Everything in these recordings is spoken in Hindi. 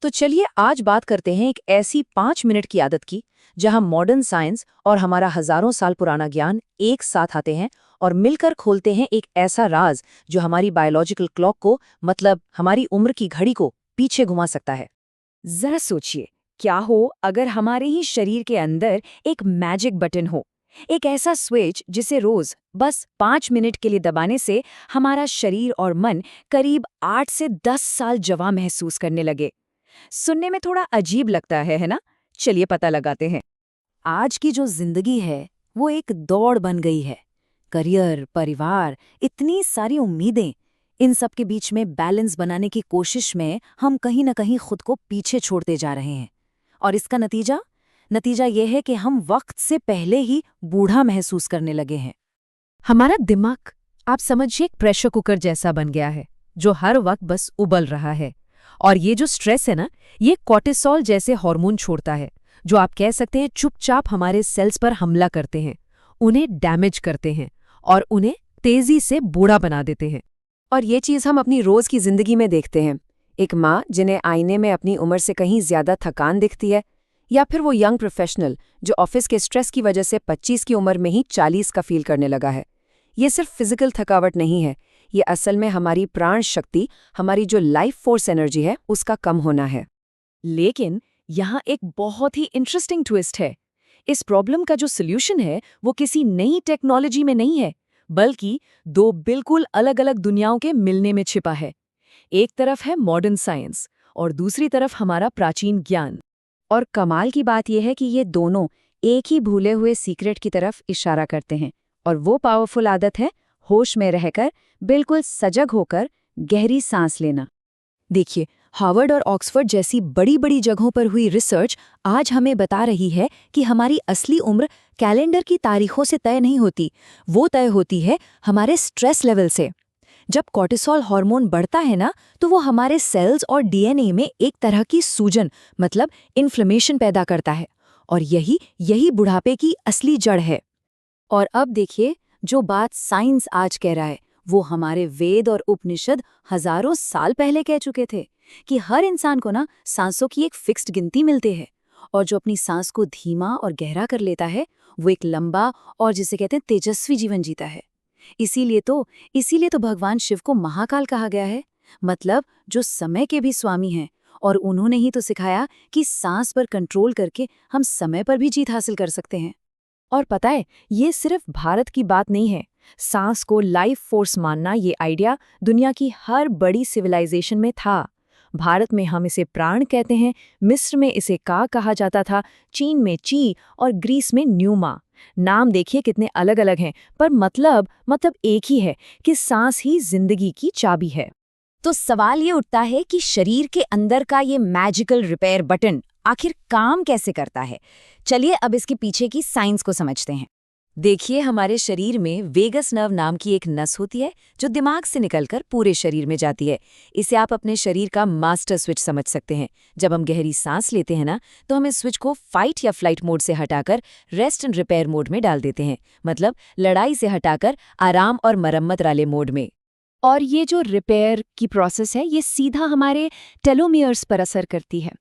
तो चलिए आज बात करते हैं एक ऐसी 5 मिनट की आदत की जहां मॉडर्न साइंस और हमारा हजारों साल पुराना ज्ञान एक साथ आते हैं और मिलकर खोलते हैं एक ऐसा राज जो हमारी बायोलॉजिकल क्लॉक को मतलब हमारी उम्र की घड़ी को पीछे घुमा सकता है। जरा सोचिए, क्या हो अगर हमारे ही शरीर के अंदर एक मैजिक बटन हो, एक ऐसा स्विच जिसे रोज बस 5 मिनट के लिए दबाने से हमारा शरीर और मन करीब 8 से 10 साल जवां महसूस करने लगे। सुनने में थोड़ा अजीब लगता है ना? चलिए पता लगाते हैं। आज की जो जिंदगी है वो एक दौड़ बन गई है। करियर, परिवार, इतनी सारी उम्मीदें, इन सब के बीच में बैलेंस बनाने की कोशिश में हम कहीं न कहीं खुद को पीछे छोड़ते जा रहे हैं। और इसका नतीजा ये है कि हम वक्त से पहले ही बूढ़ा महसूस करने लगे हैं। हमारा दिमाग, आप समझिए, एक प्रेशर कुकर जैसा बन गया है जो हर वक्त बस उबल रहा है। और ये जो स्ट्रेस है ना, ये कॉर्टिसोल जैसे हार्मोन छोड़ता है जो आप कह सकते हैं चुपचाप हमारे सेल्स पर हमला करते हैं, उन्हें डैमेज करते हैं और उन्हें तेजी से बूढ़ा बना देते हैं। और ये चीज़ हम अपनी रोज़ की ज़िंदगी में देखते हैं। एक माँ जिन्हें आईने में अपनी उम्र से कहीं ज़्यादा थकान दिखती है, या फिर वो यंग प्रोफेशनल जो ऑफिस के स्ट्रेस की वजह से 25 की उम्र में ही 40 का फील करने लगा है। ये सिर्फ फिजिकल थकावट नहीं है, ये असल में हमारी प्राण शक्ति, हमारी जो लाइफ फोर्स एनर्जी है, उसका कम होना है। लेकिन यहाँ एक बहुत ही इंटरेस्टिंग ट्विस्ट है। इस प्रॉब्लम का जो सोल्यूशन है वो किसी नई टेक्नोलॉजी में नहीं है, बल्कि दो बिल्कुल अलग अलग दुनियाओं के मिलने में छिपा है। एक तरफ है मॉडर्न साइंस और दूसरी तरफ हमारा प्राचीन ज्ञान। और कमाल की बात यह है कि ये दोनों एक ही भूले हुए सीक्रेट की तरफ इशारा करते हैं, और वो पावरफुल आदत है होश में रहकर, बिल्कुल सजग होकर गहरी सांस लेना। देखिए, हार्वर्ड और ऑक्सफोर्ड जैसी बड़ी बड़ी जगहों पर हुई रिसर्च आज हमें बता रही है कि हमारी असली उम्र कैलेंडर की तारीखों से तय नहीं होती, वो तय होती है हमारे स्ट्रेस लेवल से। जब कॉर्टिसोल हार्मोन बढ़ता है ना, तो वो हमारे सेल्स और डीएनए में एक तरह की सूजन मतलब इन्फ्लेमेशन पैदा करता है, और यही बुढ़ापे की असली जड़ है। और अब देखिए, जो बात साइंस आज कह रहा है वो हमारे वेद और उपनिषद हजारों साल पहले कह चुके थे कि हर इंसान को ना सांसों की एक फिक्स्ड गिनती मिलती है, और जो अपनी सांस को धीमा और गहरा कर लेता है वो एक लंबा और जिसे कहते हैं तेजस्वी जीवन जीता है। इसीलिए तो भगवान शिव को महाकाल कहा गया है, मतलब जो समय के भी स्वामी हैं, और उन्होंने ही तो सिखाया कि सांस पर कंट्रोल करके हम समय पर भी जीत हासिल कर सकते हैं। और पता है, ये सिर्फ भारत की बात नहीं है। सांस को लाइफ फोर्स मानना, ये आइडिया दुनिया की हर बड़ी सिविलाइजेशन में था। भारत में हम इसे प्राण कहते हैं, मिस्र में इसे का कहा जाता था, चीन में ची और ग्रीस में न्यूमा। नाम देखिए कितने अलग अलग हैं, पर मतलब एक ही है कि सांस ही जिंदगी की चाबी है। तो सवाल ये उठता है कि शरीर के अंदर का ये मैजिकल रिपेयर बटन आखिर काम कैसे करता है। चलिए अब इसके पीछे की साइंस को समझते हैं। देखिए, हमारे शरीर में वेगस नर्व नाम की एक नस होती है जो दिमाग से निकलकर पूरे शरीर में जाती है। इसे आप अपने शरीर का मास्टर स्विच समझ सकते हैं। जब हम गहरी सांस लेते हैं ना, तो हम इस स्विच को फाइट या फ्लाइट मोड से हटाकर रेस्ट एंड रिपेयर मोड में डाल देते हैं, मतलब लड़ाई से हटाकर आराम और मरम्मत वाले मोड में। और ये जो रिपेयर की प्रोसेस है, ये सीधा हमारे टेलोमियर्स पर असर करती है।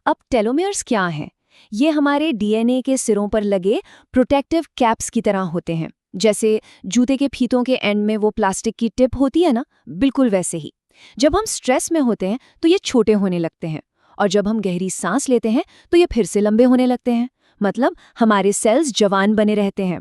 अब टेलोमियर्स क्या हैं? ये हमारे डीएनए के सिरों पर लगे प्रोटेक्टिव कैप्स की तरह होते हैं। जैसे जूते के फीतों के एंड में वो प्लास्टिक की टिप होती है ना, बिल्कुल वैसे ही। जब हम स्ट्रेस में होते हैं तो ये छोटे होने लगते हैं, और जब हम गहरी सांस लेते हैं तो ये फिर से लंबे होने लगते हैं, मतलब हमारे सेल्स जवान बने रहते हैं।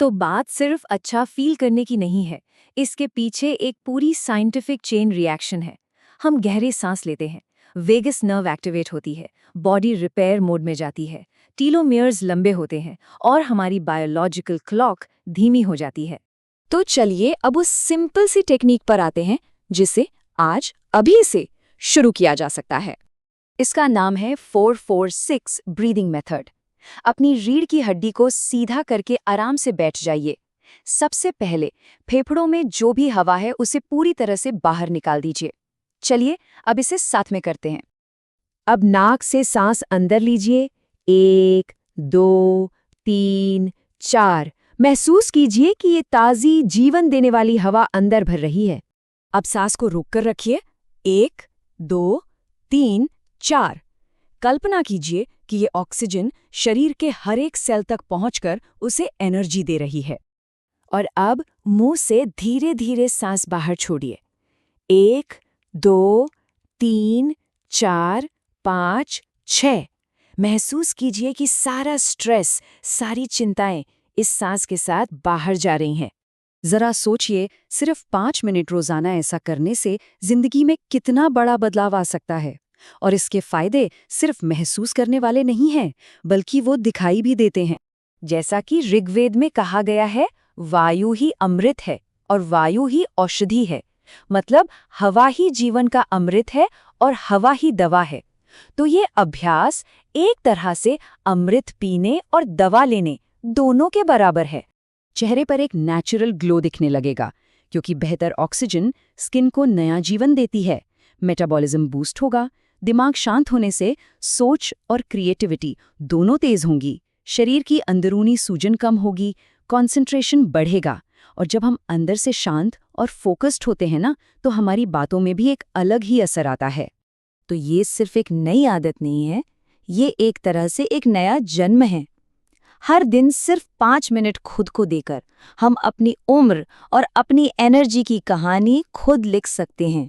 तो बात सिर्फ अच्छा फील करने की नहीं है, इसके पीछे एक पूरी साइंटिफिक चेन रिएक्शन है। हम गहरे सांस लेते हैं, वेगस नर्व एक्टिवेट होती है, बॉडी रिपेयर मोड में जाती है, टीलोमियर्स लंबे होते हैं, और हमारी बायोलॉजिकल क्लॉक धीमी हो जाती है। तो चलिए अब उस सिंपल सी टेक्निक पर आते हैं जिसे आज अभी से शुरू किया जा सकता है। इसका नाम है 4-4-6 ब्रीदिंग मेथड। अपनी रीढ़ की हड्डी को सीधा करके आराम से बैठ जाइए। सबसे पहले फेफड़ों में जो भी हवा है उसे पूरी तरह से बाहर निकाल दीजिए। चलिए अब इसे साथ में करते हैं। अब नाक से सांस अंदर लीजिए, 1, 2, 3, 4। महसूस कीजिए कि ये ताज़ी जीवन देने वाली हवा अंदर भर रही है। अब सांस को रोक कर रखिए, 1, 2, 3, 4. कल्पना कीजिए कि ये ऑक्सीजन शरीर के हर एक सेल तक पहुंचकर उसे एनर्जी दे रही है। और अब मुंह से धीरे धीरे सांस बाहर छोड़िए। 1, 2, 3, 4, 5, 6। महसूस कीजिए कि सारा स्ट्रेस, सारी चिंताएं इस सांस के साथ बाहर जा रही हैं। जरा सोचिए, सिर्फ 5 मिनट रोजाना ऐसा करने से जिंदगी में कितना बड़ा बदलाव आ सकता है। और इसके फायदे सिर्फ महसूस करने वाले नहीं हैं, बल्कि वो दिखाई भी देते हैं। जैसा कि ऋग्वेद में कहा गया है, वायु ही अमृत है और वायु ही औषधि है। मतलब हवा ही जीवन का अमृत है और हवा ही दवा है। तो ये अभ्यास एक तरह से अमृत पीने और दवा लेने दोनों के बराबर है। चेहरे पर एक नेचुरल ग्लो दिखने लगेगा, क्योंकि बेहतर ऑक्सीजन स्किन को नया जीवन देती है। मेटाबॉलिज्म बूस्ट होगा, दिमाग शांत होने से सोच और क्रिएटिविटी दोनों तेज होंगी, शरीर की अंदरूनी सूजन कम होगी, कंसंट्रेशन बढ़ेगा। और जब हम अंदर से शांत और फोकस्ड होते हैं ना, तो हमारी बातों में भी एक अलग ही असर आता है। तो ये सिर्फ एक नई आदत नहीं है, ये एक तरह से एक नया जन्म है। हर दिन सिर्फ 5 मिनट खुद को देकर हम अपनी उम्र और अपनी एनर्जी की कहानी खुद लिख सकते हैं।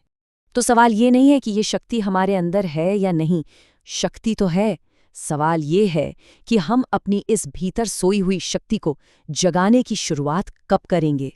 तो सवाल ये नहीं है कि ये शक्ति हमारे अंदर है या नहीं, शक्ति तो है। सवाल ये है कि हम अपनी इस भीतर सोई हुई शक्ति को जगाने की शुरुआत कब करेंगे।